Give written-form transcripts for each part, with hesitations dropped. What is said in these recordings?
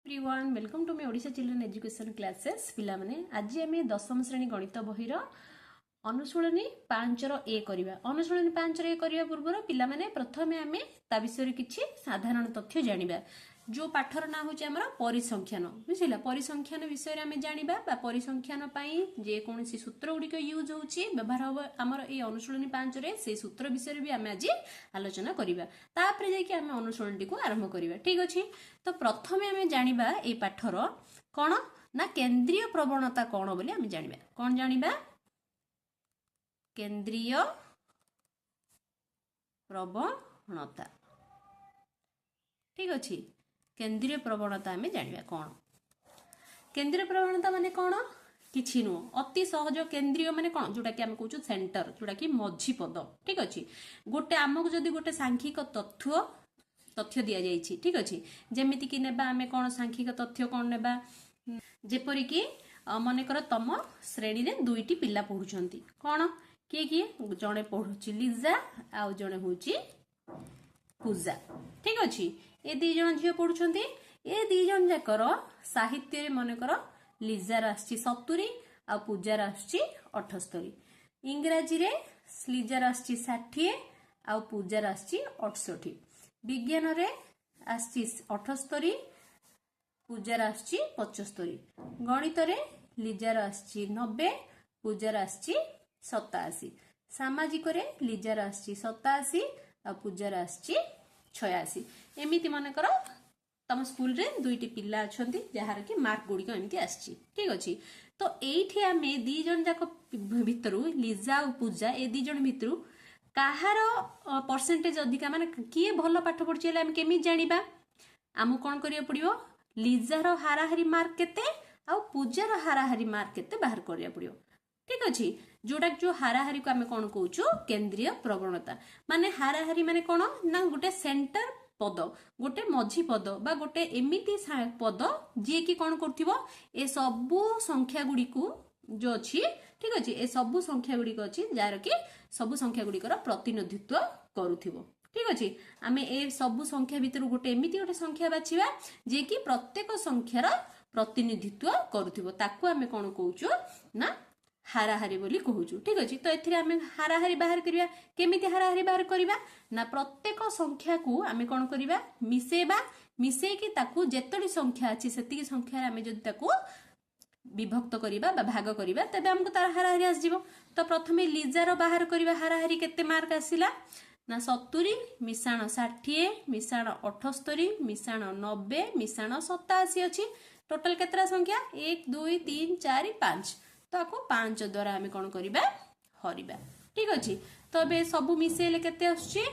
Everyone welcome to my Odisha children education classes पिला माने आज आम दशम श्रेणी गणित बहीर अनुशूलनी 5 ए करवा अनुशूलनी 5 ए करवा पूर्व पिला माने प्रथम आम ता विषय किछि साधारण तथ्य जानिबा जो पाठर ना होछि हमर परिसंख्यान बुझिला परिसंख्यान विषय रे आम जानिबा बा परिसंख्यान पई जे कोनसी सूत्र गुडी को यूज होछि व्यवहार हो हमर ए अनुशूलनी 5 रे से सूत्र विषय रे भी आम आज आलोचना करिबा तापर जे कि आम अनुशूलनी को आरंभ करिबा ठीक अछि तो प्रथम आम जानिबा ए पाठर कोन ना केंद्रीय प्रवणता कोन बोली आम जानिबा कोन जानिबा केंद्रीय प्रवणता ठीक अच्छी केंद्रीय प्रवणता आम जानिबा कौन केंद्रीय प्रवणता माने कौन किछि नु अति सहज केंद्रीय माने कौन जोटा कि आम कहूँ सेंटर जोटा कि मझी पद ठीक अच्छी गोटे आमको जदि गोटे सांख्यिक तथ्य दि जाइछि ठीक अच्छी जेमिति कि नेबा आमे कौन सांख्यिक तथ्य कौन नेबा जेपरिक मनकर तम श्रेणी रे दुईटी पिला पढुछंती कौन किए किए जड़े पढ़ुची लिजा आउ जड़े हूँ पूजा ठीक अच्छी ये दी जन झील पढ़ुंट ये दी जन जाकर साहित्य मनकर लिजार आसची 70 आ पूजार आसची 78 इंग्राजी रे लिजार आसची 60 आ पूजार आसची 68 विज्ञान रे आसची 78 पूजार आसची 75 गणित रे लिजार आसची 90 पूजार आसची 87 सामाजिक रे लिजार आसची 87 आ पूजार आसची 86 एमिति मनकर तम स्कूल रे दुईटी पिला अछंती जहार कि मार्क गुडी को एमिति आसची ठीक अछि तो एठी आमे दी जन जाक भितरु लिजा और पूजा ए दी जन भितरु काहार परसेंटेज अधिका माने किए भलो पाठ पढछि हम केमि जानिबा आमु कोन करिया पडियो लिजार हाराहारी मार्क केते आ पूजार हाराहारी मार्क केते बाहर करिया पडियो ठीक अच्छी जोटा जो हाराहारी को आम कौन कहूँ केंद्रीय प्रवणता माने हाराहारी माने कौन ना गोटे सेंटर पद गोटे मझी पद बा गोटे एमिति पद जी की कौन करथिबो ए सबु संख्या गुडी को जो अच्छी ठीक अच्छे ए सबु संख्या गुडी को अच्छी जार कि सबु संख्या गुडी प्रतिनिधित्व करुथिबो ठीक अच्छे आम ए सबु संख्या भितर गोटे एमिति गोटे संख्या बाछिबा जे कि प्रत्येक संख्यार प्रतिनिधित्व करुथिबो ताकू आम कौन कहूँ ना हाराहारी बोली कहूँ ठीक अच्छे तो एथिरे आमे हाराहारी बाहर करिया केमिति हाराहारी बाहर करिबा ना प्रत्येक संख्या को आमे कोन करिबा मिसेबा मिसेकी ताकू जेतडी संख्या अछि सेतिकी संख्या आमे जदि ताकू विभक्त करिबा बा भाग करिबा तबे हमको तार हाराहारी आस जिवो तो प्रथमे लिजार बाहर करिबा हाराहारी केते मार्क आसिला ना 70 मिसाण 60 मिसाण 78 मिसाण 90 मिसाण 87 अछि टोटल केतरा संख्या 1 2 3 4 5 तो आपको 5 द्वारा आम कौन करवा हरिबा ठीक अच्छे तो ये सब मिसेले केते आछी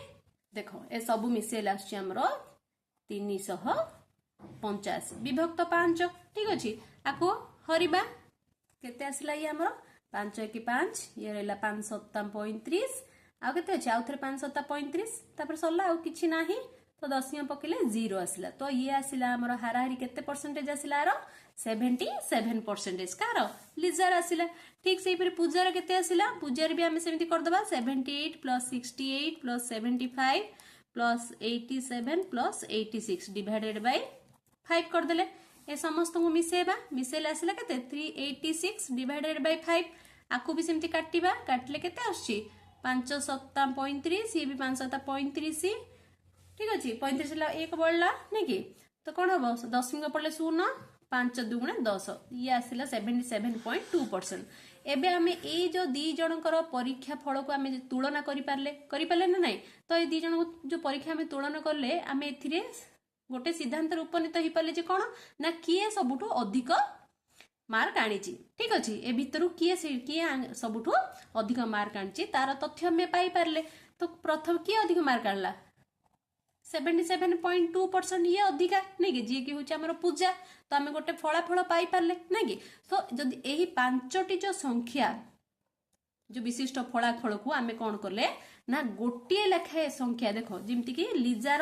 देखो ए सब मिसेले आछी हमर 385 विभक्त 5 ठीक अच्छे आपको हरिबा केते आसला ये हमर 5 1 5 ये रहला 5 7 35 आ केते अछि आ थरे 5 7 35 तापर सरला आ किछि नाही तो दसिया पकेले 0 आसला तो ये आसला हमर हाराहारी केते परसेंटेज आसला आरो 77% कार लिजार आसला ठीक से फिर पूजार केते आसला पूजार भी आमे सेमिति कर दबा 78 + 68 + 75 + 87 + 86 डिवाइडेड बाय 5 कर देले ए समस्त को मिसेबा मिसेले आसला केते 386 डिवाइडेड बाय 5 आकु भी सेमिति काटिबा काटले केते आछी 5 7 35 ये भी 5 7 35 ठीक अच्छे 35 ला एक बढ़ला नहीं कि तो कौन हम 10 पड़े 0 5 2 10 ये आसला 77.2% एबे आमे ए जो दी जनकर परीक्षा फल को आमे तुलना करि पारले ना नहीं तो ए दी जन जो परीक्षा आमे तुलना करले आमे एथिरे गोटे सिद्धांत उपनीत हो पाले जे कौन ना किए सबुठु अधिक मार्क आनीची ठीक अच्छे ए भितर किए सबुठु अधिक मार्क आनीची तार तथ्य आमे पाई पारले तो प्रथम किए अधिक मार्क आनला 77.2% ये अधिका नहीं कि जी की हूँ आम पूजा तो आम गोटे फलाफल पाई पारे नहीं कि तो जदि यही 5टी जो संख्या जो विशिष्ट फलाफल को आम कौन कले ना गोटे लेखाए संख्या देख जमती कि लिजार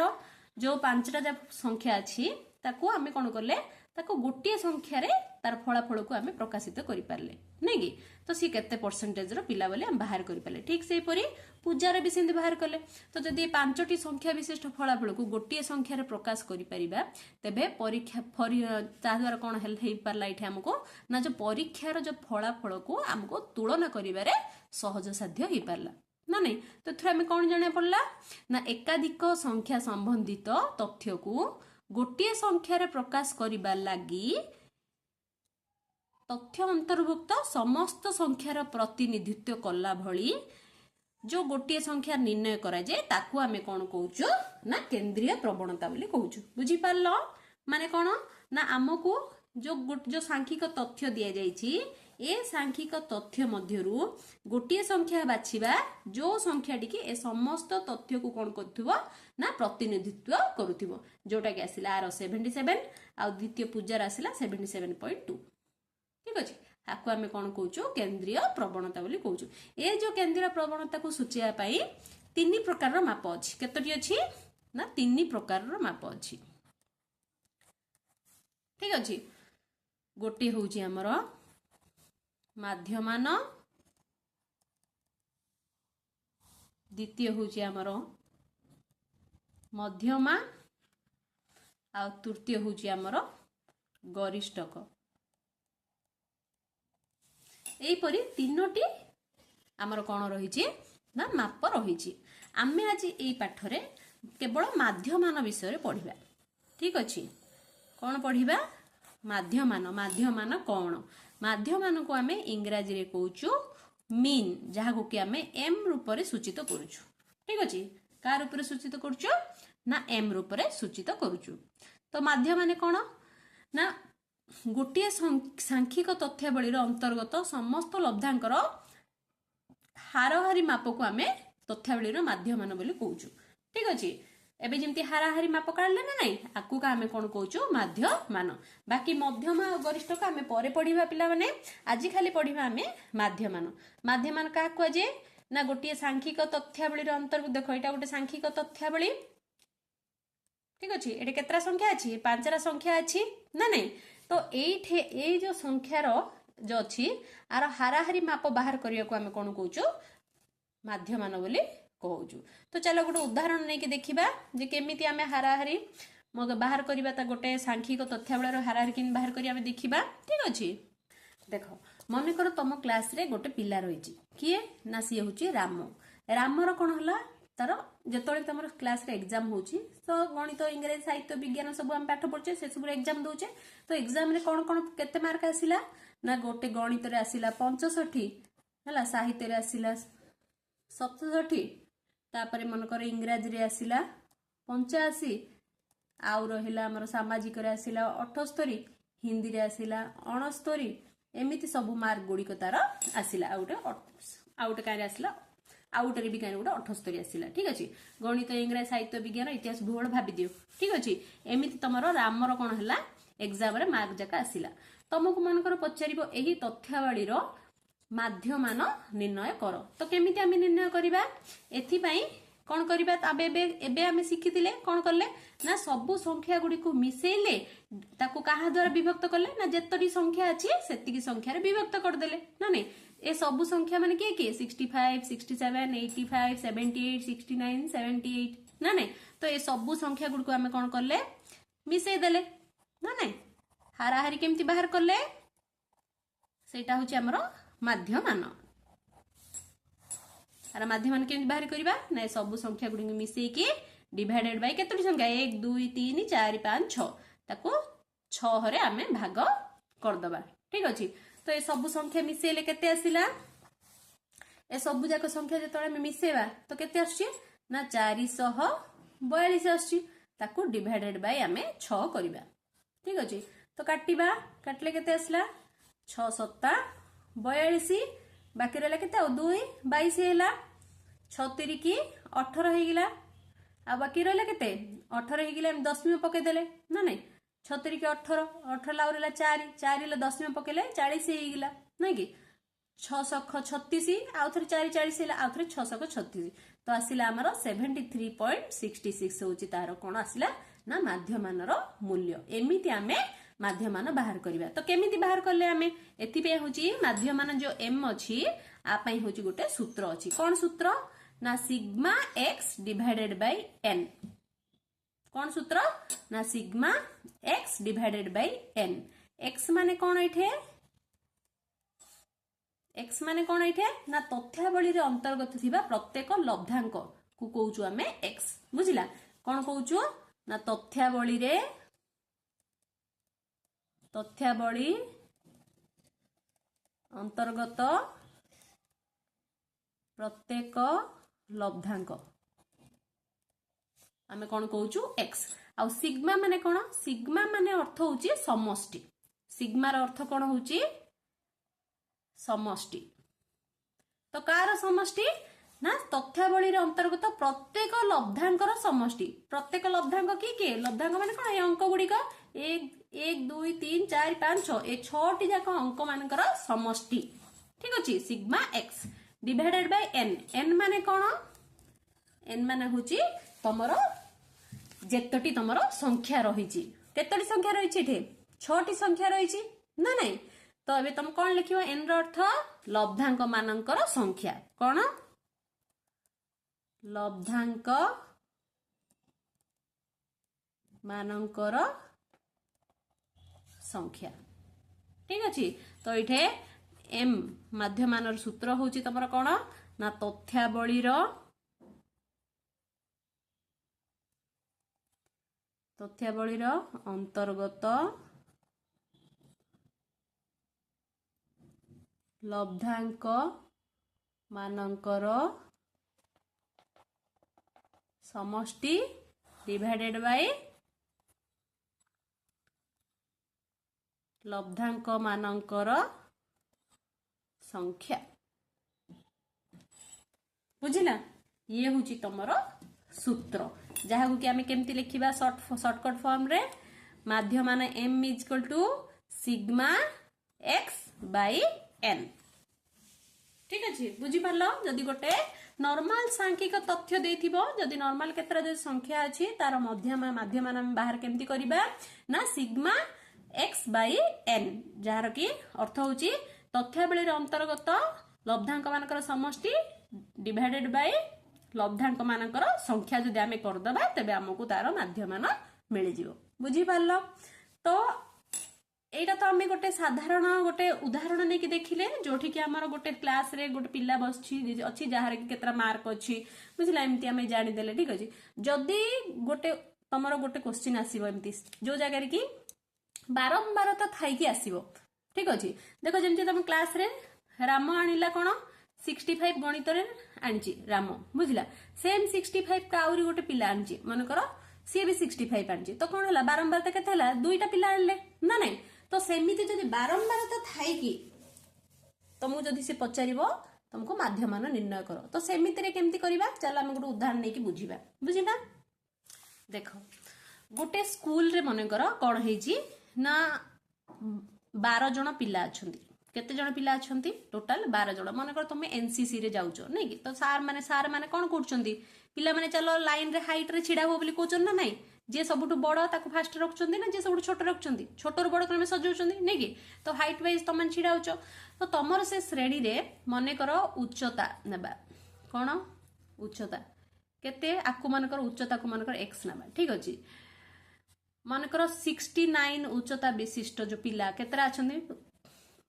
जो 5टा संख्या अच्छी ताकू आम कौन कले ताको गोटे संख्यार तार फलाफल को आम प्रकाशित करें नहीं कि तो सी केते परसेंटेज पिला बोली आम बाहर करें ठीक से पूजार भी सेमती बाहर कले तो जदि 5टी संख्या विशिष्ट फलाफल को गोटे संख्यार प्रकाश करें तेबे परीक्षा द्वारा कौन हो पारा ये आमको ना जो परीक्षार जो फलाफल को आमको तुलना कर सहज साध्य हो पारा ना नहीं तो थोड़ा आम कौन जाना पड़ा ना एकाधिक संख्या संबंधित तथ्य को गोटे संख्यार प्रकाश करने लगी तथ्य अंतर्भुक्त समस्त संख्यार प्रतिनिधित्व कला भली जो गोटे संख्या निर्णय कराए ताकू आमे कौन कहूचु ना केंद्रीय प्रवणता बोली कहूचु बुझी पारल माने कौन ना आमको जो सांख्यिक तथ्य दिया जाइछि ए सांख्यिक तथ्य मध्यरु गोटे संख्या बाछिबा जो संख्याटी की ए समस्त तथ्य को कौन करथुबो ना प्रतिनिधित्व करूथिबो जोटा कि आसिला आर 77 आ द्वितीय पूजार आसिला 77.2 ठीक अछि ताकू आमे कौन कहूचु केंद्रीय प्रवणता बोली कहूचु ए जो केंद्रीय प्रवणता को सूचेया पई 3 प्रकार रो माप अछि केतोटी अछि ना 3 प्रकार रो माप अछि ठीक अछि गोटे होउची हमर माध्यमान द्वितीय होउची हमर मध्यमा आ तृतीय होउची हमर गरिष्ठक एहीपरि 3टी आमर कौन रही ना माप रही आमे आज यही पाठरे केवल माध्यमान विषय पढ़िबा ठीक अच्छे कौन पढ़िबा माध्यमान माध्यमान कौन माध्यमान को आमे इंग्राजी रे कहूचु मीन जहाँ को कि आमे एम रूप रे सूचित करूछु ठीक अच्छे का रूप रे सूचित करूछु ना एम रूप रे सूचित करूछु तो माध्यमान कौन ना गोटे सांख्यिक तथ्यावलीर अंतर्गत समस्त लब्धांकर हाराहारी माप को आमे तथ्यावलीर माध्यमान बोली कहूचु ठीक अछि एबे जेमती हाराहारी माप काढले ना नहीं आकु का आमे कोन कहूचु माध्यमान बाकी मध्यमा और गरिष्ठ का आमे परे पढिबा पिला माने आज खाली पढिबा आमे माध्यमान माध्यमान का जे ना गोटे सांख्यिक तथ्यावलीर अंतर्गत देखो एटा गोटे सांख्यिक तथ्यावली ठीक अछि एटा केतरा संख्या अछि 5रा संख्या अछि ना नहीं तो ये जो संख्यार जो अच्छी आर हाराहारी माप बाहर करने को आम कौन कहूचु माध्यमान बोली कहूचु तो चलो गोटे उदाहरण नहीं कि देखिबा जे केमिति आमे हाराहारी बाहर करबा गोटे सांख्यिक तथ्यावलीर हाराहारी केन बाहर करी आमे देखिबा ठीक अछि देखो मन कर तुम क्लास रे गोटे पिला रही किए ना सी होची राम रामर कौन होला तार जेतोले तमर क्लास रे एग्जाम होची तो गणित इंग्रेजी साहित्य विज्ञान सब हम पाठ पढचे से सब एग्जाम दोचे तो एग्जाम रे कौन कौन केते मार्क आसिला ना गोटे गणित रे आसिला 65 हला साहित्य रे आसिला 67 तापरे मन कर इंग्रेजी रे आसिला 85 आउ रहिला हमर सामाजिक रे आसिला 78 हिंदी रे आसिला 69 एमिति सब मार्क गुडी को तार आसिला आउटे कारे आसिला आउटे भी कहीं गोटे 78 आसला ठीक अच्छे गणित इंग्रेजी साहित्य विज्ञान इतिहास भूगोल भाभी दियो ठीक अच्छे एमती तुम रामर कौन है एग्जाम रे मार्क जाका आसला तुमको मनकर पचार यही तथ्यावलीर माध्यमान निर्णय कर तो केमिति आम निर्णय करवा एथिपाई कौन करवा एबे आम शिखी कौन कले ना सबू संख्या गुड़ी को मिसेले ताको कहा द्वारा विभक्त कले ना जेतटी संख्या अच्छी सेतिकी संख्या रे विभक्त करदेले ना नहीं ए सबू संख्या माने किए किए 65 67 85 78 69 78 ना नहीं तो ए सबू संख्या गुड़ को आम कौन कले मिसई देले ना नहीं हाराहारी केमती बाहर कले सेटा होची हमर माध्यमान आर माध्यमान केमती बाहर करबा ना सबू संख्या गुड़ी को मिसई के डिवाइडेड बाय केतोटी संख्या 1 2 3 4 5 6 ताको 6 रे आमे भाग कर दबा ठीक अछि तो ये सब संख्या मिसेले केते आसिला ए सब जाक संख्या जेतळे में मिसेबा तो केते आछि ना 442 आछि ताको डिवाइडेड बाय आमे 6 करबा ठीक अछि तो काटिबा काटले केते आसला 6 7 42 बाकी रहला केते 2 22 हैला 36 की 18 हे गिला आ बाकी रहला केते 18 हे गिला हम 10 में पके देले ना नहीं 36 की 18 18 लाउरेला 4 4 ले 10 में पकेले 40 हे गिला नहीं कि 636 आउ थरे 4 40 हैला आउ थरे 636 तो आसिला हमर 73.66 होची तार कोन आसिला ना माध्यमानर मूल्य एमिति आमे माध्यमान बाहर करवा तो केमिति बाहर कले आमे एथिपे होची माध्यमान जो m अछि आ पई होची गोटे सूत्र अछि कोन सूत्र ना sigma x divided by n कोन सूत्र ना sigma x divided by n x माने कोन इठे x माने कोन इठे ना तथ्यावली रे अंतर्गत थिबा प्रत्येक लब्धांक को कहउछु आमे x बुझिला कोन कहउछु ना तथ्यावली अंतर्गत प्रत्येक लब्धांक आमे कोन कहउछु x आ सिग्मा माने कोन सिग्मा माने अर्थ होउची समष्टि सिग्मा र अर्थ कोन होउची समष्टि तो कार समष्टि ना तथ्यावली रे अंतर्गत प्रत्येक लब्धांकर समष्टि प्रत्येक लब्धांक की लब्धांक माने कोन ए अंक गुडी का 1 2 3 4 5 6 ए 6 टी जाक अंक मानकर समष्टि ठीक अछि sigma x divided by n n माने कोन n माने होची तमरो जेतटी तमरो संख्या रहिची केतटी संख्या रहिची एठे 6 टी संख्या रहिची ना नहीं तो अबे तुम कोन लिखियो n रो अर्थ लब्धांक मानकर संख्या कोन लब्धांक मानकर संख्या ठीक अछि तो इठे m माध्यमानर सूत्र होची तमरा कोन ना तथ्यावली रो अंतर्गत लब्धांक मानकर समष्टि डिवाइडेड बाय लब्धांक मानकर संख्या बुझिला ये होची तमरो सूत्र जहा को कि आमे केमती लिखिबा शॉर्टकट फॉर्म रे माध्यमान m equal to sigma x by n ठीक अछि बुझि परलो जदी गोटे नॉर्मल सांख्यिक तथ्य देथिबो जदी नॉर्मल केतरा जे संख्या अछि तार माध्यमान हम बाहर केमती करिबा ना सिग्मा x बाय n जहार की अर्थ होची तथ्यावली रे अंतर्गत लब्धांक मानकर समष्टि डिवाइडेड बाय लब्धांक मानकर संख्या जदी आमे करदबा तबे हमकु तार माध्यमान मिलि जिवो बुझि परलो तो एटा तो आमे गोटे साधारण गोटे उदाहरण नै कि देखिले जोठी कि हमर गोटे क्लास रे गोटे पिल्ला बसछि अछि जहार कि केतरा मार्क अछि बुझिला एमती आमे जानि देले ठीक अछि जदी गोटे तमरो गोटे क्वेश्चन आसीबो एमती जो जगह रे कि बारंबार तो थाई कि आसीबो ठीक अछि देखो जेमती तुम क्लास रे राम आनिला कोन 65 गणित रे आनछि राम बुझिला सेम 65 का आउरी गोटे पिल्ला आनछि मन करो सी भी 65 आनछि तो कोन हला बारंबार त केते हला दुईटा पिल्ला आनले ना नहीं तो सेमिति जदी बारंबार तो थाई कि तुमको जदी से पचारिबो तुमको माध्यमान निर्णय करो तो सेमिति रे केमती करिबा चल हम गोटे उदाहरण नै कि बुझिबा बुझिना देखो गोटे स्कूल रे मन करो कोन हेजी ना 12 जण पिल्ला अछंती केते जण पिल्ला अछंती टोटल 12 जण मन कर तुम एनसीसी रे जाउचो नै कि तो सार माने कोन करछंती पिल्ला माने चलो लाइन रे हाइट रे छिडा हो बोली कोचन ना नहीं जे सबुठु बड़ ताको फास्ट रखछंती ना जे सबुठु छोट रखछंती छोटरो बड़ क्रमे सजौछंती नै कि तो हाइट वाइज तमन छिडा होचो तो तमर से श्रेणी रे मने करो उच्चता नेबा कोन उच्चता केते आकु मन कर उच्चता को मन कर x नेबा ठीक अछि मन करो 69 उच्चता विशिष्ट जो पिला केतरा अछंती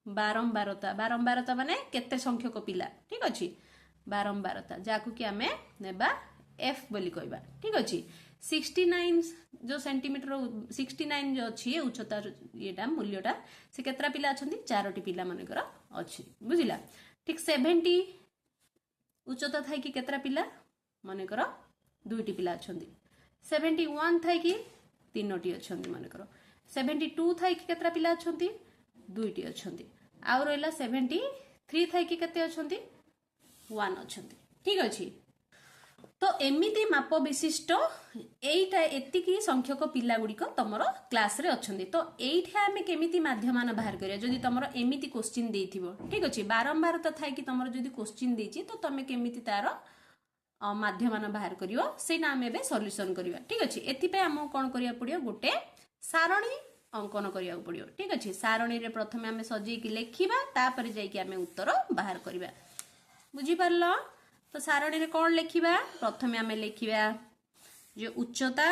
बारंबारता माने केते संख्यक पिला ठीक अछि बारंबारता जाकु कि हमें नेबा f बोली कहबा ठीक अछि 69 जो सेंटीमीटर 69 जो अछि उच्चता येटा मूल्यटा से केतरा पिला अछंती चारोटी पिला माने कर अछि बुझिला ठीक 70 उच्चता थाई कि केतरा पिला माने कर दुईटी पिला अछंती 71 थाई कि तीनोटी अछंती माने कर 72 थाई कि केतरा पिला अछंती दुईटी अछंती आ रहला 73 थाई कि केते अछंती 1 अछंती ठीक अछि तो एमिति माप विशिष्ट एटा एतिकी संख्यक पिला गुडी को तमरो क्लास रे अछंती तो एठा हमें केमिति माध्यमान बाहर करिया जदी तमरो एमिति क्वेश्चन देथिबो ठीक अछि बारंबार त थाई कि तमरो जदी क्वेश्चन देछि तो तमे केमिति तार माध्यमान बाहर करियो सेना हमें बे सॉल्यूशन करिया ठीक अछि एथि पे हम कोन करिया पडियो गोटे सारणी अंकन करिया पड़ियो। ठीक अच्छे सारणी रे प्रथमे आमे सजेकी लेखिबा तापर जाइकी आमे उत्तर बाहर करिबा। बुझी पारलो तो सारणी रे कोन लेखिबा प्रथमे आमे लेखिबा जे उच्चता।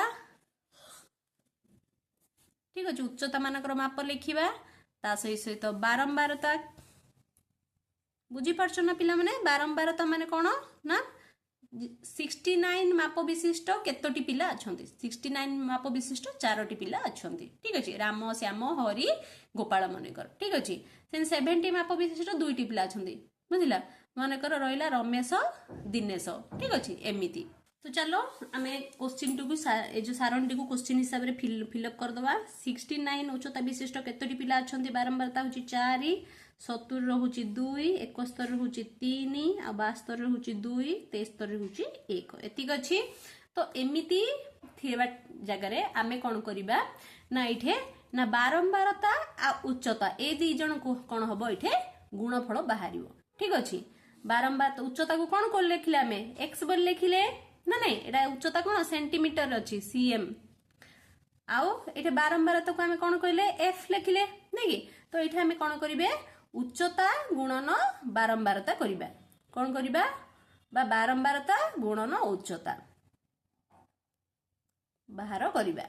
ठीक अच्छे उच्चता मानकर माप लेखिबा ता सहित बारंबारता। बुझी पारछो ना पिला माने बारंबारता माने कोन ना 69 माप विशिष्ट केतोटी पिला अछंती 69 माप विशिष्ट 4टी पिला अछंती। ठीक अछि राम श्याम हरि गोपाल मनकर। ठीक अछि 70 माप विशिष्ट 2टी पिला अछंती बुझिला मनकर रहिला रमेश दिनेश। ठीक अछि एमिति तो चलो आमे क्वेश्चन टू ए जो सारणटी को क्वेश्चन हिसाब रे फिलअप कर दवा। 69 उच्चता विशिष्ट केतोटी पिला अछंती बारंबारता होची 4 70 रहुची 2 71 रहुची 3 आ 72 रहुची 2 73 रहुची 1 एतिक अछि। तो एमिति थिबा जगह रे आमे कोन करिबा ना इठे ना बारंबारता आ उच्चता ए दी जण को कोन हबो इठे गुणफल बाहरियो। ठीक अछि बारंबार उच्चता को कोन को लेखिले आमे x बोल लेखिले ना नहीं एटा उच्चता कोन सेंटीमीटर अछि cm आउ एठे बारंबारता को आमे कोन कहले f लेखिले नै कि तो एठे आमे कोन करिवे उच्चता गुणन बारंबारता करिबा कोन करिबा बा बारंबारता गुणन उच्चता बाहर करिबा।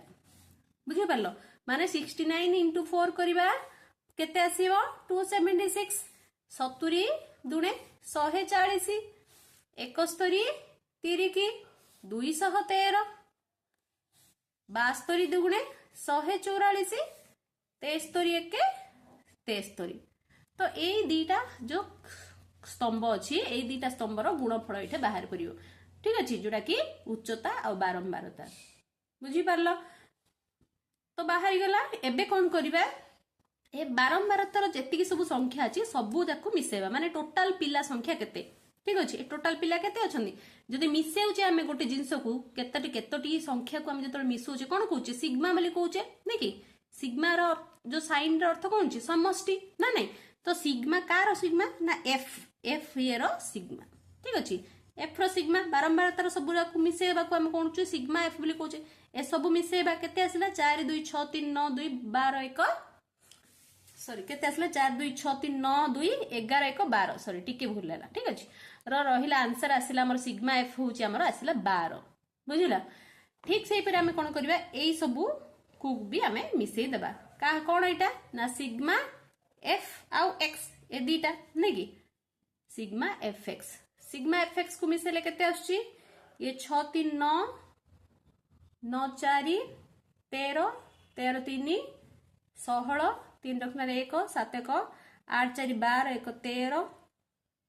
बुझि पारलो माने 69 into 4 करिबा केते आसीबो 276 70 दुणे 140 71 तिरिकी 213 72 दुगुणे 144 73 एके 73 तो एई दीटा जो स्तंभ अछि एई दीटा स्तंभर गुणफल इठे बाहर करियो। ठीक अछि जोटा कि उच्चता और बारंबारता बुझी पारलो तो बाहर गला। एबे कोन करिबा ए बारंबारतार जेतिकी सब संख्या अछि सबु जाको मिसेबा माने टोटल पिला संख्या केते। ठीक अछि ए टोटल पिला केते अछंदी जदि मिसेउचे आमे गोटे जिंस को केतोटी संख्या को आमे जतोर मिसउचे कोन कहउचे सिग्मा बोली कहउचे नै कि सिग्मा रो जो साइन रो अर्थ कोन छि समष्टि ना नै तो सिग्मा कार सिग्मा ना एफ ये रो सिग्मा। ठीक अछि एफ रो सिग्मा बारंबारतार सब को मिसेबा को आमे कोन छु सिग्मा एफ बोली कहउचे ए सब मिसेबा केते आसिला 4 2 6 3 9 2 12 1 सॉरी केते आसले 4 2 6 3 9 2 11 1 12 सॉरी टिके भूल लेला। ठीक अछि रहिला आंसर आसिला हमर सिग्मा एफ होची हमर आसिला 12 बुझिला। ठीक सेही पर हमें कोन करबा एई सबु को भी हमें मिसेई देबा का कोन एटा ना सिग्मा एफ आउ एक्स ए दीटा नै कि सिग्मा एफ एक्स को मिसेले केते आछी ये 6 3 9 9 4 13 13 3 16 3 रखना 1 7 1 8 4 12 1 13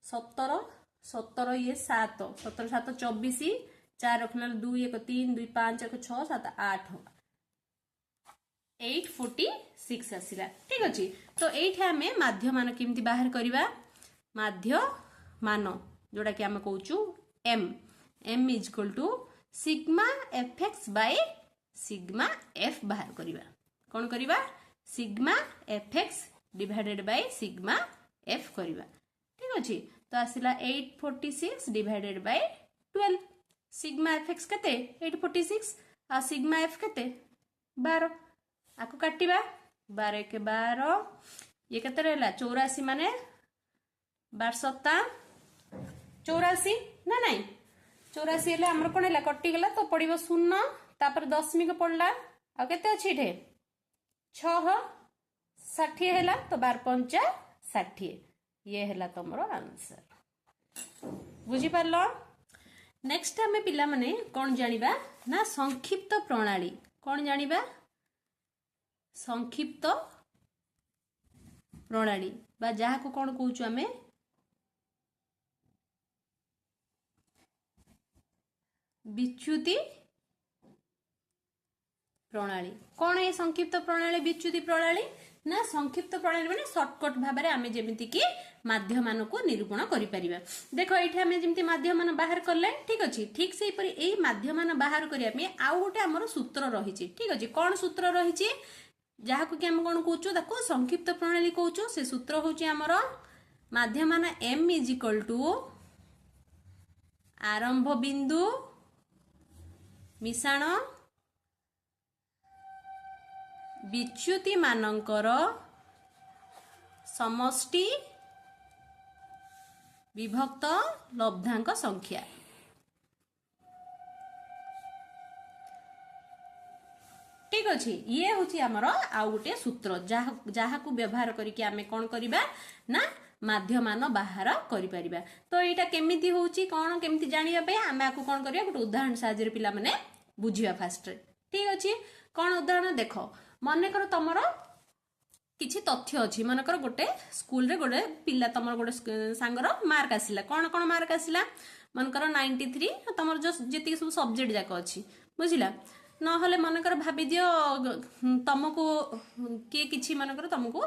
17 17 ये 7 17 7 24 4 रखना 2 1 3 2 5 1 6 7 8 846 आसिला। ठीक अछि तो एठे हमें माध्य मान केमती बाहर करिबा माध्य मान जोड़ा कि हमें कहउचु m is equal to sigma fx by sigma f बाहर करिबा कोन करिबा sigma fx divided by sigma f करिबा। ठीक अछि तो आसिला 846 डिवाइडेड बाय 12 सिग्मा fx केते 846 आ सिग्मा f केते 12 आको काटिबा 12 के 12 ये केते रहला 84 माने 12 84 ना नहीं 84 हेला हमर कोन हेला कटि गेला तो पडिबो 0 तापर दशमिक पडला आ केते अछि ठे 6 60 हेला तो 12 5 60 ये हेला तमरो आंसर। बुझी पारलो नेक्स्ट हमें पिला माने कोन जानिबा ना संक्षिप्त प्रणाली कोन जानिबा संक्षिप्त प्रणाली बा जहा को कोन कहउछु हमें विच्युति प्रणाली कौन है संक्षिप्त प्रणाली विच्युति प्रणाली ना संक्षिप्त प्रणाली माने शॉर्टकट भाबरे आमे जेमिति कि माध्यमान को निरूपण करि परिबा। देखो एठी आमे जेमिति माध्यमान बाहर करले ठीक अछि ठीक सेही परि एई माध्यमान बाहर करिया मे आउ गोटे हमर सूत्र रहिछि। ठीक अछि कोन सूत्र रहिछि जहा को कि हम कोन कहउछु ताको संक्षिप्त प्रणाली कहउछु से सूत्र होछि हमर माध्यमान m इज इक्वल टू आरंभ बिंदु मिश्रण ବିଚ୍ୟୁତି ମାନଙ୍କର ସମଷ୍ଟି ବିଭକ୍ତ ଲବ୍ଧାଙ୍କ ସଂଖ୍ୟା। ठीक अच्छे ये हूँ आमर आउ गोटे सूत्र जहाँ को व्यवहार करके आमे कौन करिबा ना माध्यमान बाहर करिपरिबा। तो यहाँ केमिति होउची कौन केमिति जानिबा पे आमे आकु कौन करिया गोटे उदाहरण साहाय्य पिला माने बुझिबा फास्ट। ठीक अच्छे कौन उदाहरण देख मन कर तुमर किछि तथ्य अच्छी मनकर गोटे स्कूल रे गोटे पिला तुम गोटे सांगर मार्क आसिला कौन कौन मार्क आसिला मनकर 93 तुम जो जी सब सब्जेक्ट जाक अच्छी बुझिला नहले मनकर भाभी दियो तुमको किए किछि मनकर तुमको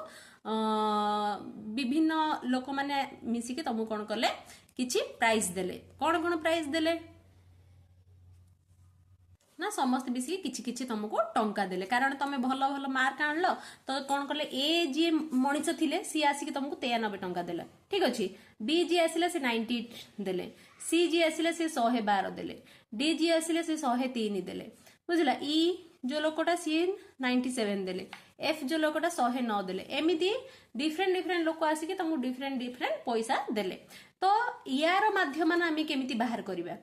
विभिन्न लोक माने मिसिके तुमको कौन कले किछि प्राइज देले कौन कौन प्राइज देले ना समस्त मिसिके किछि किछि तुमको टंका देले कारण तुम भल भल मार्क आनलो तो कौन कले ए जी मनीष थिले सी आसिके तुमको 93 टंका देले। ठीक अछि बी जी आसिले से 90 देले सी जी आसिले से 112 देले डी जी आसिले से 103 देले बुझला ई जो लोकटा सी 97 देले एफ जो लोकटा 109 देले एमिति डिफरेंट डिफरेंट लोक आसिके तुमको डिफरेंट डिफरेंट पैसा देले। तो यार माध्यम आम केमिति बाहर करिबा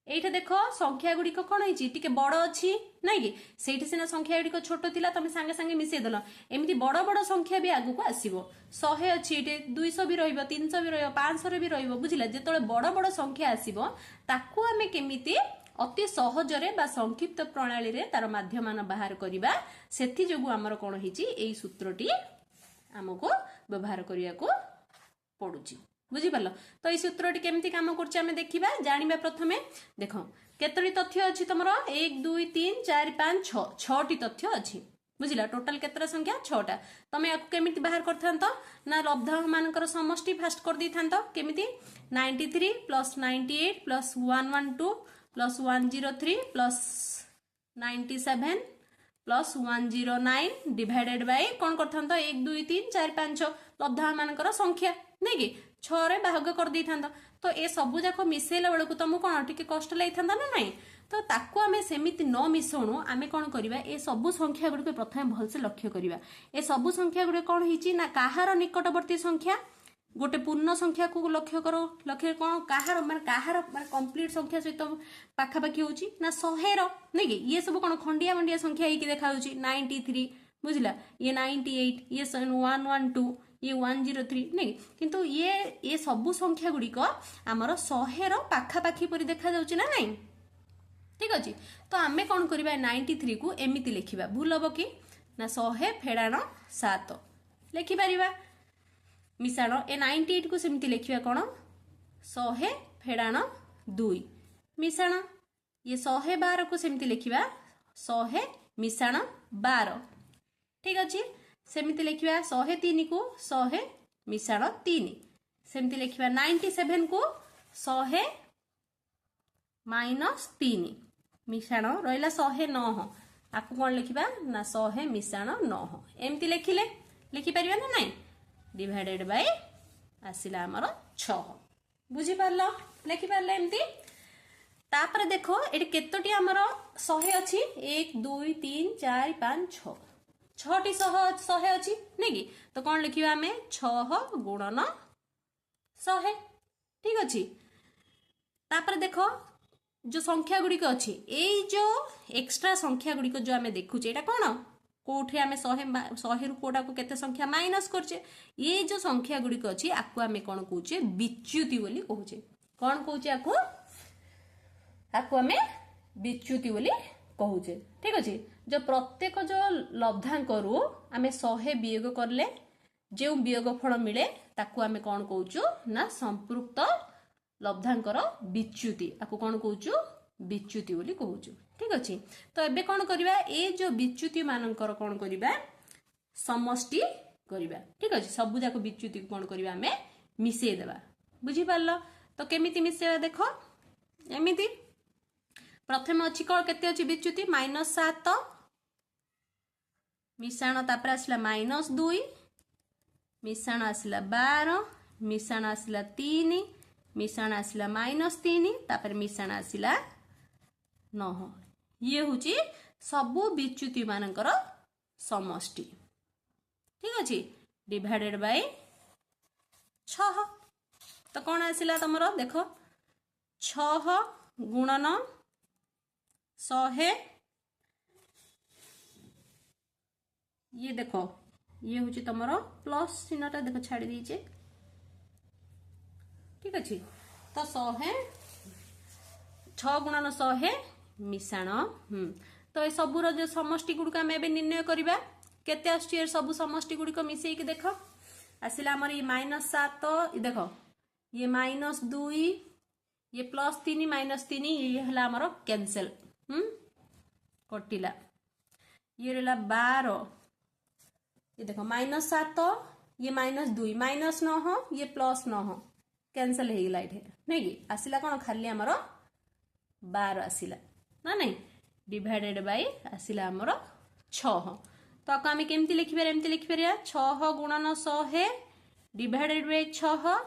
एइठा देखो संख्या गुडी को कोन हिची टिके बड़ अछि नै कि सेठी सिना संख्या गुडी को छोटो थिला तमे संगे संगे मिसे देलो एमिति बड़ बड़ संख्या भी आगु को आसीबो 100 अछि एटे 200 भी रहइबो 300 भी रहइबो 500 रे भी रहइबो बुझिला जेतोले बड़ बड़ संख्या आसीबो ताकू आमे केमिति अति सहजरे बा संक्षिप्त प्रणाली रे तार माध्यमान बाहर करिबा सेथि जोगु हमर कोन हिची एई सूत्रटी हमको व्यवहार करिया को पडुची बुझी पारलो। तो ये सूत्रटी केमती काम करछे हमें देखिबा जानिबा प्रथमे देखो केतरी तथ्य अछि तमरो 1 2 3 4 5 6 6टी तथ्य अछि बुझिला टोटल केतरा संख्या 6टा तमे याकु केमिति बाहर करथांत ना लब्धांक मानकर समष्टि फास्ट कर दैथांत केमिति 93 plus 98 plus 112 plus 103 plus 97 plus 109 divided by कौन करथांत 1 2 3 4 5 6 लब्धांक मानकर संख्या नै कि 6 रे भाग कर दैथांत। तो ए सबु जाको मिसेला बेलकु तुमको कोन टिके कष्ट लाइथांत ना नै तो ताकू आमे सेमिति न मिसोणु आमे कोन करिबा ए सबु संख्या गुडी प्रथमे भल से लक्ष्य करिबा ए सबु संख्या गुडी कोन हिची ना काहार निकटवर्ती संख्या गोटे पूर्ण संख्या को लक्ष्य करो लक्ष्य कौन काहार माने कंप्लीट संख्या सहित पाखापाखि होची ना 100 रो नै कि ये सब कोन खंडिया मंडिया संख्या ही देखा होची 93 बुझिला ये 98 ये 112 ये 103 नहीं किंतु ये सबु संख्या गुडी को हमर 100 रो पाखापाखि परि देखा जाउची ना नहीं। ठीक अछि तो आमे कोन करबा 93 को एमिति लिखिबा भूल हबो कि ना 100 फेडाण 7 लिखि परिबा मिसाण ए 98 को सेमिति लिखिबा कोन 100 फेडाण 2 मिसाण ये 112 को सेमिति लिखिबा 100 मिसाण 12। ठीक अछि सेमिति लिखिबा 103 को 100 मिसाण 3 सेमिति लिखिबा 97 को 100 माइनस 3 मिसाण रहिला 109 आकु कोन लिखिबा ना 100 मिसाण 9 एमिति लिखिले लिखि परिबा ना नाही डिवाइडेड बाय आसिला हमर 6 बुझी पारलो लिखि पारले एमिति। तापर देखो एटी केतोटी हमर 100 अछि 1 2 3 4 5 6 6टी 100 अछि नै कि तो कोन लिखिबा हमें 6 गुणन 100। ठीक अछि तापर देखो जो संख्या गुडी को अछि एई जो एक्स्ट्रा संख्या गुडी को जो हमें देखुचे एटा कोन कोठे हमें 100 रु कोडा को केते संख्या माइनस करछे ये जो संख्या गुडी को अछि आकु हमें कोन कहूचे विच्युति बोली कहूचे कोन कहूचे आकु हमें विच्युति बोली कहूचे। ठीक अछि जो प्रत्येक जो लब्धांक रु हमें 100 वियोग करले जे वियोगफल मिले ताकू हमें कोन कहूचु ना संपृक्त लब्धांकर विच्युति आकु कोन कहूचु विच्युति बोली कहूचु। ठीक अछि तो एबे कोन करिबा ए जो विच्युति मानकर कोन करिबा समष्टि करिबा। ठीक अछि सब जाको विच्युति कोन करिबा हमें मिसे देबा बुझी पारलो। तो केमिति मिसेबा देखो एमिति प्रथम अछि को केते अछि विच्युति -7 मिसाण तापर आसला -2 मिसाण आसला 12 मिसाण आसला 3 मिसाण आसला -3 तापर मिसाण आसला 9 ये होची सबु विच्युति मानकर समष्टि ठीक अच्छे डिवाइडेड बाय 6 तो कौन आसिला तुमर देख 6 गुणन 100 ये देख ये हूँ तुमर प्लस चिन्हटा देख छाड़ी दीचे ठीक अच्छे तो 100 6 गुणन 100 मिश्रण तो ये सबूर जो समष्टि गुड़िक आम ए निर्णय करवा केते आसुची सबू समष्टि गुड़िक मिसेक देख आसला आमर ये -7 देख ये -2 ये +3 -3 ये है आमर कैंसल कटिला ये रहा 12 ये देखो -7 ये -2 -9 ये +9 कैंसल हो गला ये नहीं कि आसला कौन खाली आमर 12 आसला ना नहीं डिवाइडेड बाय आसला आमर 6 तो आम केमती लिखिपर एमती लिखिपर 6 गुणन 100 डिवाइडेड बाय 6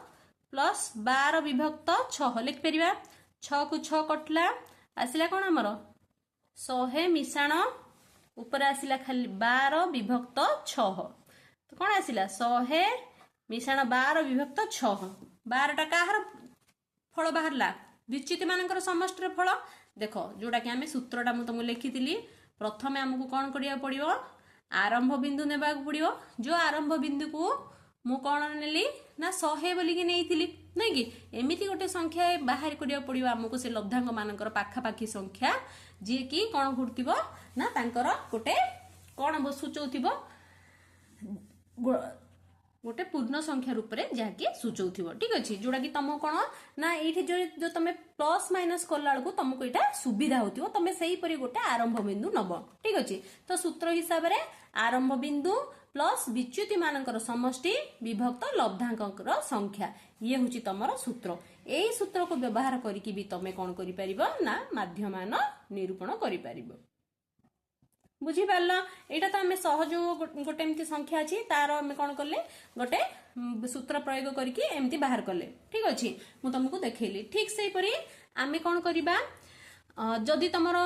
प्लस 12 विभक्त 6 लिखिपर 6 को 6 कटला आसला कौन आमर 100 मिश्रण ऊपर आसला खाली 12 विभक्त 6 तो कौन आसला 100 मिश्रण 12 विभक्त 6 12टा कहार फल बाहरला विच्युति मानकर समष्टिर फल देख जोटा कि आम सूत्रटा मुझे तुमको लिखी प्रथम आमको कौन करिया पड़िबो आरंभ बिंदु नेबा पड़िबो जो आरंभ बिंदु को मु कौन नेली ना 100 बोलिकी नहीं नहीं कि एमिति गोटे संख्या बाहर करिया पड़िबो आमको से लब्धांक मानकर पाखापाखी संख्या जी कि कौन घुरथिबो ना तांकर गोटे कौन सूचौथिबो गोटे पूर्ण संख्या रूप में जहाँकि सूचौथिबो ठीक अच्छे जोड़ा कि तुम कौन ना ये जो तुम प्लस माइनस कला बेलू तुमको यहाँ सुविधा होती तुम से गोटे आरंभ बिंदु नब ठीक अच्छे तो सूत्र हिसाब से आरंभ बिंदु प्लस विच्युति मानकर समष्टि विभक्त लब्धांक संख्या ये हूँ तुम सूत्र यही सूत्र को व्यवहार करके भी तुम कौन कर ना माध्यमान निरूपण कर बुझी पार यहाँ तो आम सहज गोटे एमती संख्या अच्छी तार आम कौन कले गोटे सूत्र प्रयोग करके एमती बाहर कले ठीक अच्छे मुझे तुमको देखली ठीक से आम कौन करवा जदि तुमर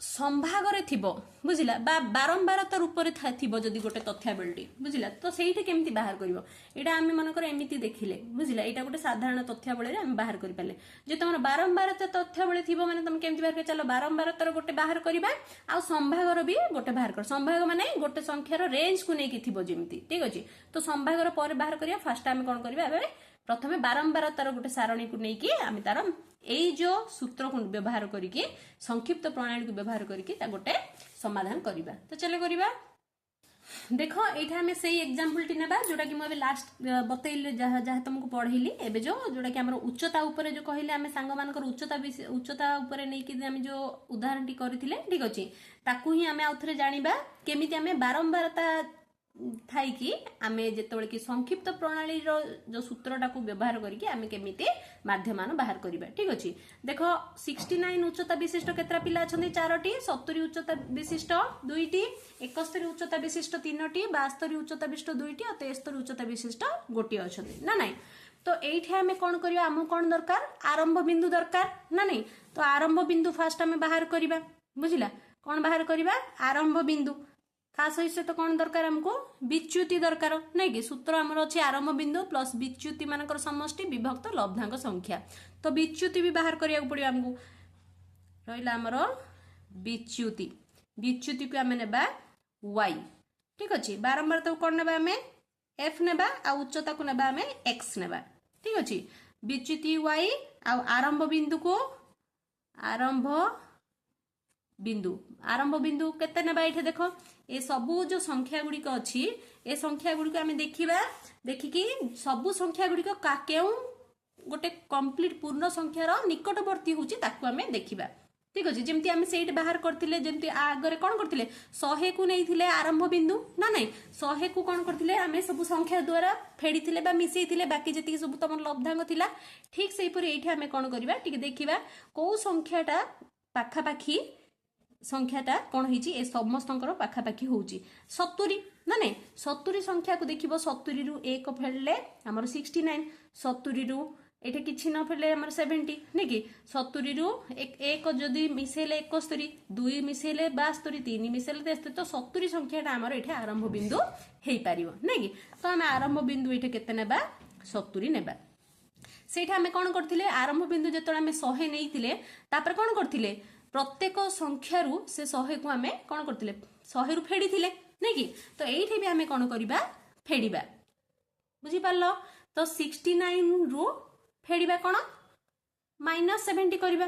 संभागरे थिबो बुझिला बा बारंबारता रूप में थिबो जदि गोटे तथ्यावली बुझिला तो सेठी केमती बाहर करिवो एटा आमे मनकर एमिति देखिले बुझिला एटा गोटे साधारण तथ्यावली रे आमे बाहर करि पाले जे तमर बारंबारता तथ्यावली थिबो माने तुम केमती बाहर कर चलो बारंबारतार गोटे बाहर करिबा आ संभागर भी गोटे बाहर कर संभाग माने गोटे संख्यार रेंज को नेकी थिबो जेमती ठीक अछि तो संभागर पर बाहर करिया फर्स्ट आमे कोन करिबा एबे प्रथमे बारंबारतार गोटे सारणी को नेकी आमे तार एई जो सूत्र को व्यवहार करके संक्षिप्त प्रणाली को व्यवहार करके गोटे समाधान करिबा तो चले करिबा देखो एठा हमें सही एग्जांपल टी नेबा जोटा कि मैं लास्ट बतैले जहाँ तुमको पढ़ेली एबे जोटा कि हमर उच्चता ऊपर जो कहले हमें सांग मानकर उच्चता ऊपर नै कि हम जो उदाहरण टी करथिले ठीक अछि ताकू ही हमें आउथरे जानिबा केमिति हमें बारंबारता थाई कि आमे जेतबेले कि संक्षिप्त प्रणाली रो जो सूत्रटा को व्यवहार करके आमे केमिति माध्यमान बाहर करिबा ठीक अछि देखो 69 उच्चता विशिष्ट केतरा पिला अछंती 4टी 70 उच्चता विशिष्ट 2टी 71 उच्चता विशिष्ट 3टी 72 उच्चता विशिष्ट 2टी और 73 उच्चता विशिष्ट गोटी अछंती ना नहीं तो एठी हमें कोन करियो हमहु कोन दरकार आरंभ बिंदु दरकार ना नहीं तो आरंभ बिंदु फास्ट हमें बाहर करिबा बुझिला कोन बाहर करिबा आरंभ बिंदु खास सहित कौन दरकार हमको विच्युति दरकार नहीं कि सूत्र आमर अच्छे आरंभ बिंदु प्लस विच्युति मानकर समष्टि विभक्त लब्धांक संख्या तो विच्युति भी बाहर करिया पड़ो आमको रहा आमर विच्युति विच्युति को आम नेबा y ठीक अच्छे बारंबार तो कौन नेबा आम f नेबा आ उच्चता को नेबा आम x नेबा ठीक अच्छे विच्युति y आ आरंभ बिंदु को आरंभ बिंदु केते नेबा इठे देखो ए सबू जो संख्या गुड़िक अच्छी ए संख्या गुड़िक आम देखा देखिकी सबू संख्या गुड़िक केउ गोटे कंप्लीट पूर्ण संख्यार निकटवर्ती होची ताकू आम देखा ठीक अच्छे जमती आम से बाहर करथिले जमती आगरे कौन करथिले 100 को नहीं आरंभ बिंदु ना नहीं 100 को कौन करथिले आम सब संख्या द्वारा फेड़ी बा मिसई बाकी जी सब तुम लब्धांग थिला ठीक से ये आम कौन करवा देखा कौ संख्याटा पाखापाखी संख्याटा कौन होइची ए समस्तंकर पाखापाखी होउची 70 ना नहीं 70 संख्या को देखिबो 70 रु 1 फेडले हमर 69 70 रु एठे किछि न फेले हमर 70 नै कि 70 रु एक जदी मिसेले 71 2 मिसेले 72 3 मिसेले 63 तो 70 संख्याटा हमर एठे आरंभ बिंदु हेई पारिबो नै कि तो हम आरंभ बिंदु एठे केते नेबा 70 नेबा सेठा हमें कोन करथिले आरंभ बिंदु जेतोला हमें 100 नेइथिले तापर कोन करथिले प्रत्येक संख्या रु से 100 को हमें कोन करथिले 100 रु फेडिथिले नै कि तो एठे भी हमें कोन करिबा फेडिबा बुझी पारलो तो 69 रु फेडिबा कोन -70 करिबा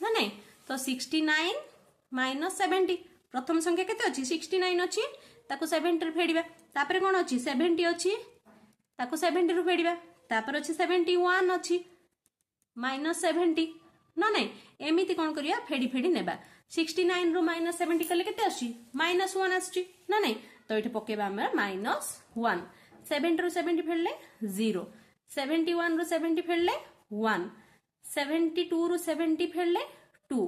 ना नै तो 69 -70 प्रथम संख्या केते अछि 69 अछि ताको 70 रे फेडिबा तापर कोन अछि 70 अछि ताको 70 रे फेडिबा तापर अछि 71 अछि -70 ना नै एमिति कोन करिया फेडी फेडी नेबा 69 रु -70 कले केते अछि -1 अछि ना नै तो एठे पकेबा हम -1 70 रु 70 फेडले 0 71 रु 70 फेडले 1 72 रु 70 फेडले 2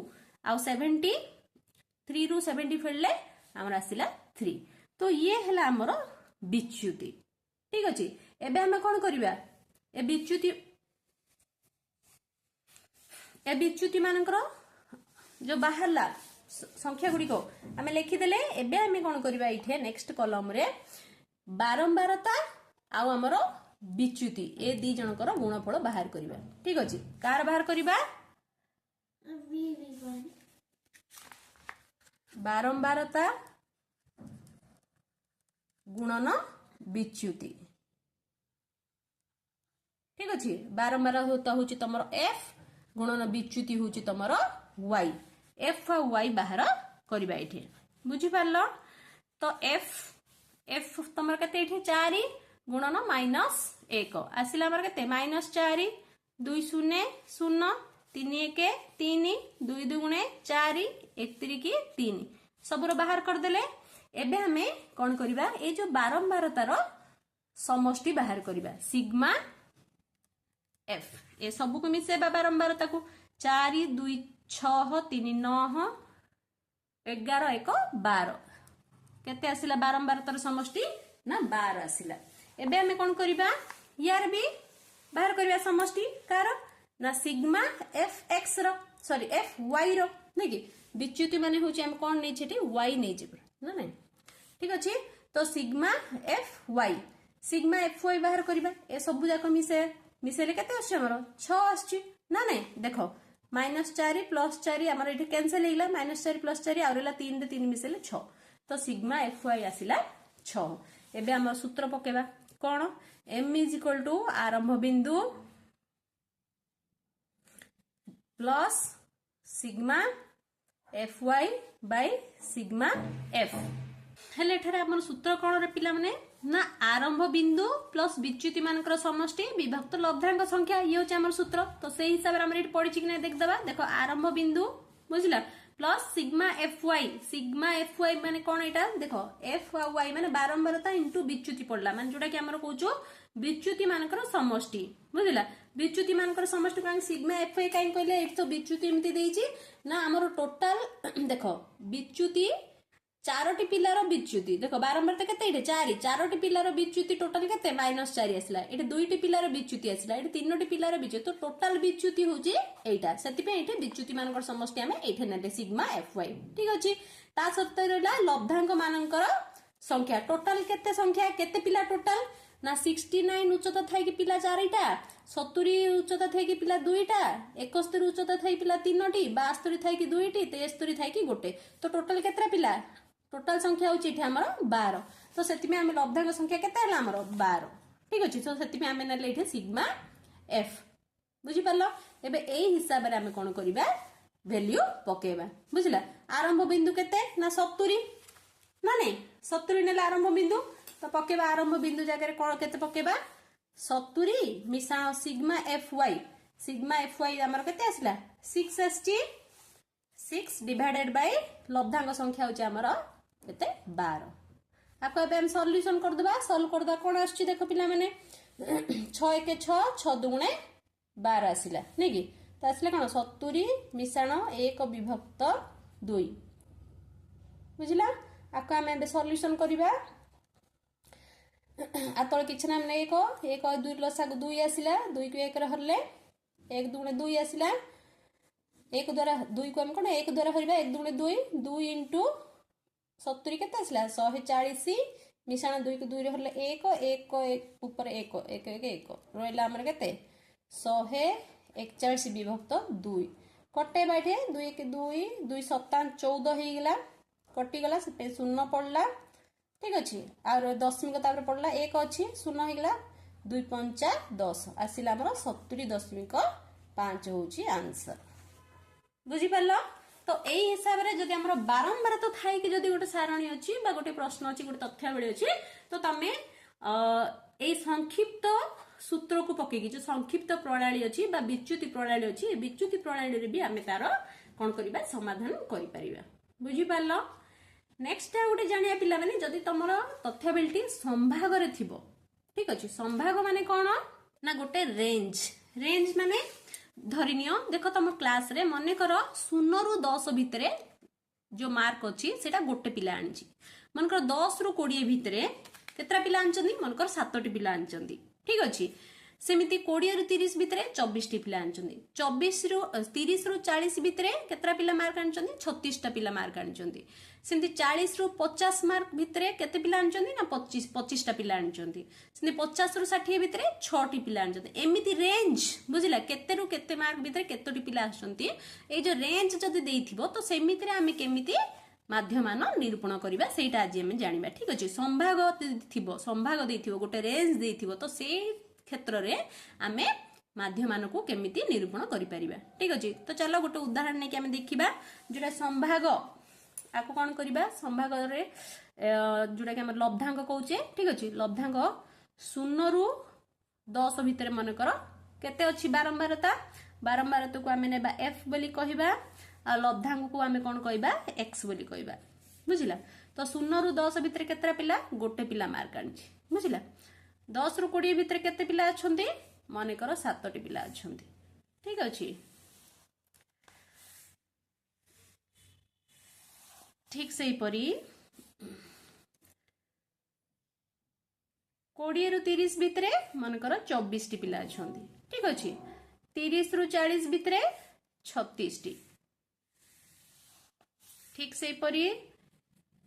आउ 73 रु 70 फेडले हमर आसिला 3 तो ये हला हमर विच्युति ठीक अछि एबे हम कोन करिबा ए विच्युति मानकर जो बाहरला संख्या गुडी को हमें लिखि देले एबे हम कोन करिबा इठे नेक्स्ट कॉलम रे बारंबारता आउ हमर विच्युति ए दी जनकर गुणफल बाहर करिबा ठीक अछि कार बाहर करिबा बारंबारता गुणन विच्युति ठीक अछि बारंबार होता होची तमरो f गुणन विच्युति होची तमरो y f आ y बाहर करिबा इठे बुझी पारलो तो f तमर कते इठे 4 गुणन -1 आसिला हमर कते -4 2 0 0 3 1 3 2 2 गुणे 4 1 3 की 3 सबरो बाहर कर देले एबे हमें कोन करिबा ए जो बारंबारतार समष्टि बाहर करिबा सिग्मा f ए सब को मिसेबा बारंबारता को 4 2 6 3 9 11 1 12 केते आसिला बारंबारतार समष्टि ना 12 आसिला एबे हमें कोन करिबा यार भी बाहर करिबा समष्टि कार ना सिग्मा f x रो सॉरी f y रो नै कि विच्युति माने होची हम कोन नै छेटी y नै जेबा ना नै ठीक अछि तो sigma f y sigma f y बाहर करिबा ए सब जाक मिसेले केते अछि हमरो 6 आछि ना नै देखो -4 + 4 हमर एठी कैंसिल हेला -4 + 4 आउरेला 3 रे 3 मिसेले 6 तो सिग्मा f y आसिला 6 एबे हमर सूत्र पकेबा कोन m = आरंभ बिंदु plus sigma fy by sigma f हेले ठरे हमर सूत्र कोन रे पिला माने ना आरंभ बिंदु प्लस विच्युति मानकर समष्टि विभक्त लब्धांक संख्या ये होचे हमर सूत्र तो सेही हिसाब रे हमर एठी पडिछि कि नै देख दबा देखो आरंभ बिंदु बुझिला प्लस सिग्मा fy माने कोन एटा देखो f आ y माने बारंबारता इनटू विच्युति पड़ला माने जोटा कि हमर कहूचो विच्युति मानकर समष्टि बुझिला विच्युति मानकर समष्टि कान सिग्मा fy काइन कहले एठी तो विच्युति एमति देइछि ना हमर टोटल देखो विच्युति चारोटी पिलार विच्युति देखो बारंबारता केते एठी 4 चारोटी पिलार विच्युति टोटल केते -4 आसला एठी दुईटी पिलार विच्युति आसला एठी तीनोटी पिलार विच्युति तो टोटल विच्युति होची एटा सेति पे एठी विच्युति मानकर समष्टि हमें एठी नेले सिग्मा fy ठीक अछि ता सत्य रहला लब्धांक मानकर संख्या टोटल केते संख्या केते पिला टोटल ना 69 उच्चता थाई कि पिला 4टा 70 उच्चता थाई कि पिला 2टा 71 उच्चता थाई पिला 3टी 72 थाई कि 2टी 73 थाई कि 1 तो टोटल केतरा पिला टोटल संख्या होची एठी हमर 12 तो सेति में हम लब्धांक संख्या केते हला हमर 12 ठीक अछि तो सेति में हम नेले एठी सिग्मा f बुझी पालो एबे एई हिसाब रे हम कोन करिबा वैल्यू पकेबा बुझला आरंभ बिंदु केते ना 70 ना नै 70 नेला आरंभ बिंदु तो पकेबा आरंभ बिंदु जगह रे कोन केते पकेबा 70 मिसा सिग्मा fy हमर केते आसला 6 आछि 6 डिवाइडेड बाय लब्धांक संख्या होची हमर केते 12 आपको अब हम सॉल्यूशन कर दबा सॉल्व कर दा कोन आछि देखो पिला माने 6 1 6 6 2 12 आसिला नै कि तो आसले कोन 70 मिसाण 1 विभक्त 2 बुझिला आपको हम अब सॉल्यूशन करिबा आतळ किछ ना हमने 1 1 2 लसा 2 आसिला 2 को 1 रे हरले 1 दुणे 2 आसला 1 द्वारा 2 को हम कौन 1 द्वारा हरवा 1 दुणे 2 2 इंटू 70 केते आसला 140 मिश्रण 2 को 2 रे हरले 1 1 ऊपर 1 1 1 1 रहला हमर केते 141 विभक्त 2 कटे बैठे 2 1 2 2 7 14 हे गेला कटि गला से शून्य पड़ला ठीक अच्छे और दशमिक तापर पड़ला 1 अच्छी शून्य हो गला 2 5 10 आसला हमर 70.5 होची आंसर बुझी पारलो तो एई हिसाब रे जदि हमर बारंबार तो थाई कि जदि गोटे सारणी अछि बा गोटे प्रश्न अछि गोटे तथ्यावली अछि तो तमे एई संक्षिप्त सूत्र को पके कि जो संक्षिप्त प्रणाली अछि बा विच्युति प्रणाली अछि विच्युति प्रणाली रे भी हमें तार कोन करिबा समाधान करि परिबा बुझी पारलो नेक्स्ट गोटे जानिया पिला माने जदि तमर तथ्यावली संभाग रे थिबो ठीक अछि संभाग माने कोन ना गोटे रेंज माने धरिनियो देखो तुम क्लास रे मन कर 0 रु 10 भितरे जो मार्क अच्छी सेटा गोटे पिला आनी मन कर 10 रु 20 भितरे केतरा पिला आनचंदी मन कर 7टी पिला आनचंदी ठीक अछि सेमिति 20 रु 30 भितरे 24 टी पिला आनचंदी 24 रु 30 रु 40 भितरे केतरा पिला मार्क आनचंदी 36 टा पिला मार्क आनचंदी सेमिति 40 रु 50 मार्क भितरे केते पिला आनचंदी ना 25 टा पिला आनचंदी सेमिति 50 रु 60 भितरे 6 टी पिला आनचंदी एमिति रेंज बुझिला केते रु केते मार्क भितरे केतोटी पिला आछंती ए जो रेंज जदी देइथिबो तो सेमिति रे आमे केमिति माध्यमान निरूपण करिबा सेटा आज हम जानिबा ठीक अछि संभाग थिबो संभाग देइथिबो गोटे रेंज देइथिबो तो से क्षेत्र रे आमे माध्यमान को केमिति निरूपण करि परिबा ठीक अछि तो चलो गोटे उदाहरण नै कि आमे देखिबा जोटा संभाग आको कोन करिबा संभाग रे जोटा कि हम लब्धांक कहूचे ठीक अछि लब्धांक 0 रु 10 भितर मन कर केते अछि बारंबारता को आमे नेबा f बोली कहिबा आ लब्धांक को आमे कोन कहबा x बोली कहबा बुझिला तो 0 रु 10 भितर केतरा पिला गोटे पिला मार्क आनछि बुझिला 10 रु 20 भितर केते पिला अछंती माने कर 7टी पिला अछंती ठीक अछि ठीक सही परी 20 रु 30 भितरे मन कर 24 टी पिला अछंती ठीक अछि 30 रु 40 भितरे 36 टी ठीक सही परी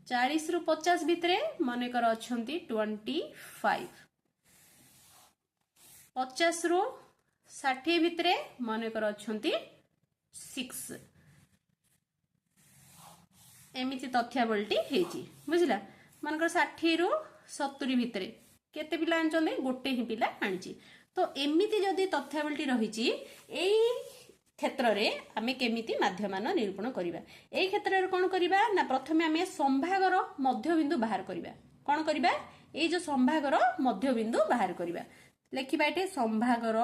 40 रु 50 भितरे मन कर अछंती 25 50 रु 60 भितरे मन कर अछंती 6 एमिति तथ्यावली हेची बुझिला मन कर 60 रु 70 भितरे केते पिला आनचंदे गोटे ही पिला आनची तो एमिति जदी तथ्यावली रहिची एई क्षेत्र रे आमे केमिति माध्यमान निरूपण करिबा एई क्षेत्र रे कोन करिबा ना प्रथमे आमे संभागर मध्यबिंदु बाहर करिबा कोन करिबा एई जो संभागर मध्यबिंदु बाहर करिबा लेखिबा एटे संभागर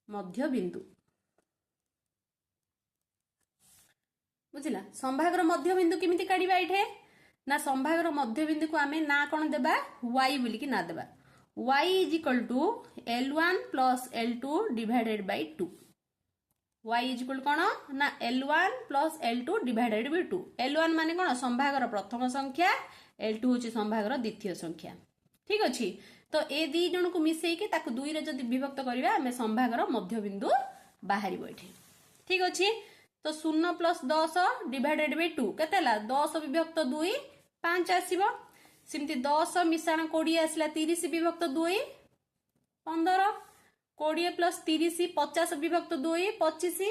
मध्यबिंदु बुझिला संभागर मध्यबिंदु केमिति काढिबा एठे ना संभागर मध्यबिंदु को आमे ना कोन देबा y बोली कि ना देबा y is equal to L1 plus L2 divided by 2 y is equal कोन ना L1 plus L2 divided by 2 L1 माने कोन संभागर प्रथम संख्या L2 होची संभागर द्वितीय संख्या ठीक अछि तो ए दी जन को मिसई के ताको 2 रे जदी विभक्त करिबा हमें संभागर मध्यबिंदु बाहरिबो एठी ठीक अछि तो 0 plus 10 divided by 2 केतेला 10 विभक्त 2 5 आसीबो सिमती 10 मिश्रण 20 आसला 30 विभक्त 2 15 20 plus 30 50 विभक्त 2 25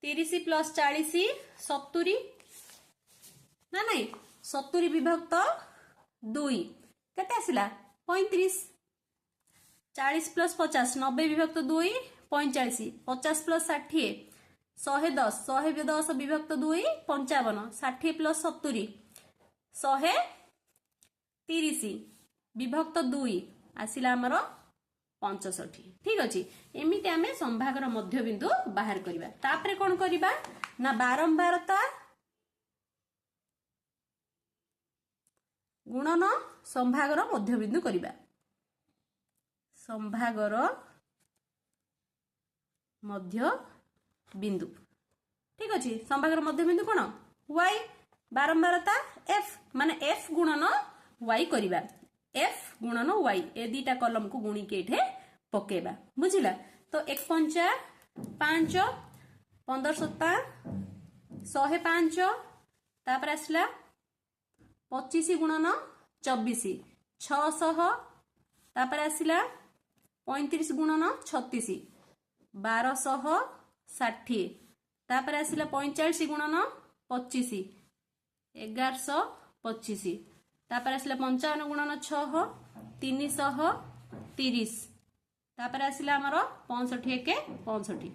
30 plus 40 70 ना नहीं 70 विभक्त 2 केते आसला 35 40 plus 50 90 विभक्त 2 45 50 plus 60 110 विभक्त 2 55 60 plus 70 130 विभक्त 2 आसिला हमर 65 ठीक अछि एमिति आमे संभागर मध्यबिंदु बाहर करिबा तापरे कोन करिबा ना बारंबारता गुणन संभागर मध्यबिंदु करिबा संभागर मध्य बिंदु ठीक अछि संभागर मध्य बिंदु कोन y बारंबारता f माने f गुणन y करिबा f गुणन y ए दीटा कलम को गुणी के एठे पकेबा बुझिला तो 1 पंचा 5 15 सता 105 तापर आसला 25 गुणन 24 600 तापर आसला 35 गुणन 36 1260 तापर आसला 45 गुणन 25 1125 तापर आसला 55 गुणन 6 330 तापर आसला हमर 65 के 65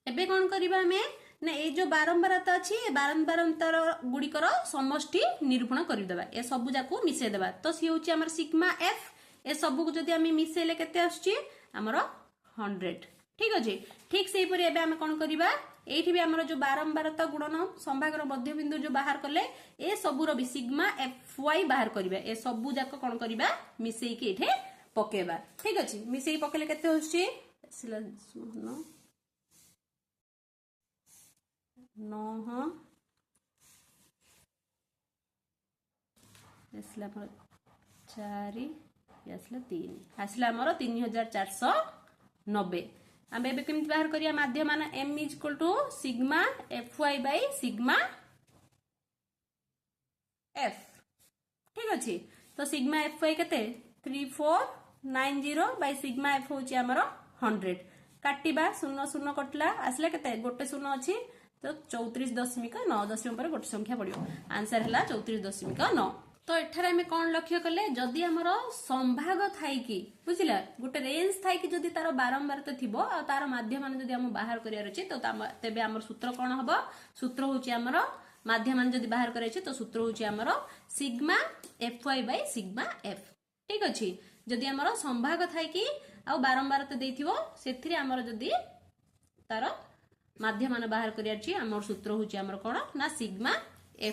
एबे कोन करबा हमें ना ए जो बारंबारता अछि बारंबारतार गुड़िकर समष्टि निरूपण करदेबा ए सबु जाको मिसे देबा तो सी होची हमर सिग्मा एफ ए सबु को जदी हमें मिसेले केते आछी हमर 100 ठीक अछि ठीक सेही परे एबे हम कोन करबा एठी भी हमर जो बारंबारता गुणन संभागर मध्य बिंदु जो बाहर करले ए सबुर भी सिग्मा एफ वाई बाहर करबा ए सबु जाको कोन करबा मिसेई के एठे पकेबा ठीक अछि मिसेई पकेले केते होची सिला 9 आसला 4 आसला 3 आसला हमर 3490 हम एबे केमति बाहर करिया माध्यम मान m is equal to sigma fy by sigma f ठीक अछि तो सिग्मा fy केते 3490 बाय सिग्मा f होची हमर 100 काटिबा 0 0 कटला आसला केते गोटे 0 अछि तो 34.9 दशम पर गोटे संख्या पड़ियो आंसर हला 34.9 तो एठारे हमें कौन लक्ष्य कले जदि हमर संभाग थाई कि बुझिला गोटे रेंज थाई कि जदि तार बारंबारता थिबो आ तार माध्यम मान जदि हम बाहर करिया रछि तो तेबे हमर सूत्र कोन हबो सूत्र होची हमर माध्यम मान जदि बाहर करिया छि तो सूत्र होची हमर sigma fy by sigma f ठीक अछि जदि हमर संभाग थाई कि आ बारंबारता देथिबो सेथिरे हमर जदि तार माध्यम मान बाहर करिया छि हमर सूत्र होची हमर कोन ना sigma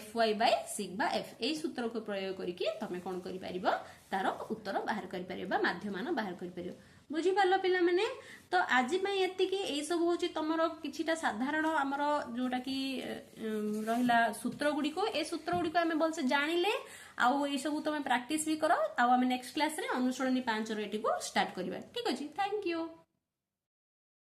fy by sigma f एई सूत्र को प्रयोग करिकि तमे कोन करि परिबो तार उत्तर बाहर करि परिबो माध्यम मान बाहर करि परिबो बुझी पालो पिला माने तो आजि पई एति कि एई सब होची तमरो किछिटा साधारण हमर जोटा कि रहिला सूत्र गुडी को ए सूत्र गुडी को हमें बोलसे जानिले आउ एई सब तमे प्रैक्टिस भी करो आउ हम नेक्स्ट क्लास रे अनुसरणी 5 रो एटी को स्टार्ट करिबा ठीक अछि थैंक यू।